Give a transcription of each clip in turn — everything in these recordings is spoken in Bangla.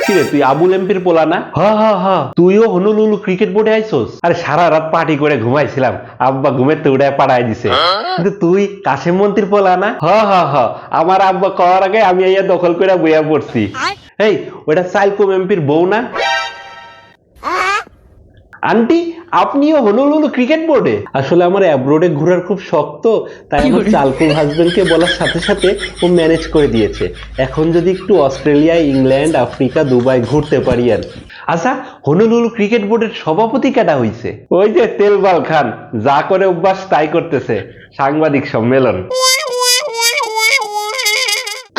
কিরে তুই আবুল এমপির পোলা না? হ তুইও হনুলুলু ক্রিকেট বোর্ডে আইছস? আরে সারা রাত পার্টি করে ঘুমাইছিলাম, আব্বা ঘুমের তো উড়ায় পাড়ায় দিছে। কিন্তু তুই কাশেম মন্ত্রীর পোলা না? হ আমার আব্বা কওয়ার আগে আমি আইয়া দখল করে বইয়া পড়ছি। এই ওটা সাইলকুম এমপির বউ না? আন্টি আপনিও হনুলুলু ক্রিকেট বোর্ডে? আসলে আমার অ্যাব্রোডে ঘোরার খুব শখ তো, তাই আমার চালকুম হাজবেন্ডকে বলার সাথে সাথে ও ম্যানেজ করে দিয়েছে। এখন যদি একটু অস্ট্রেলিয়া, ইংল্যান্ড, আফ্রিকা, দুবাই ঘুরতে পারি আর কি। আচ্ছা, হনুলুলু ক্রিকেট বোর্ডের সভাপতি কেডা হইছে? ওই যে তেলবাল খান, যা করে অভ্যাস তাই করতেছে। সাংবাদিক সম্মেলন।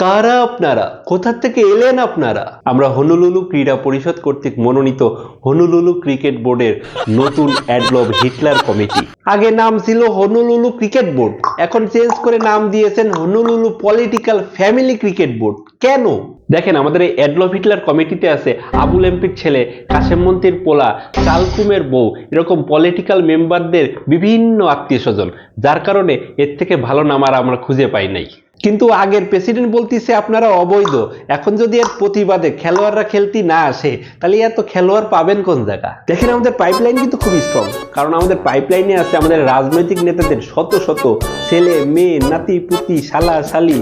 কারা আপনারা? কোথা থেকে এলেন আপনারা? আমরা হনুলুলু ক্রীড়া পরিষদ কর্তৃক মনোনীত হনুলুলু ক্রিকেট বোর্ডের নতুন অ্যাডলফ হিটলার কমিটি। আগে নাম ছিল হনুলুলু ক্রিকেট বোর্ড, এখন চেঞ্জ করে নাম দিয়েছেন Honolulu political family cricket board. কেন? দেখেন, আমাদের এই অ্যাডলফ হিটলার কমিটিতে আছে আবুল এমপির ছেলে, কাশেম মন্ত্রীর পোলা, চালকুমের বউ, এরকম পলিটিক্যাল মেম্বারদের বিভিন্ন আত্মীয় স্বজন, যার কারণে এর থেকে ভালো নাম আর আমরা খুঁজে পাই নাই। কিন্তু আগের প্রেসিডেন্ট বলতিছে আপনারা অবৈধ। এখন যদি এর প্রতিবাদে খেলোয়াড়রা খেলতে না আসে, তাহলে এত খেলোয়াড় পাবেন কোন জায়গা? দেখেন, আমাদের পাইপলাইন কিন্তু খুব স্ট্রং, কারণ আমাদের পাইপলাইনে আছে আমাদের রাজনৈতিক নেতাদের শত শত ছেলে, মেয়ে, নাতি পুতি, শালা শালি।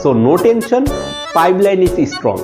So no tension, pipeline is strong.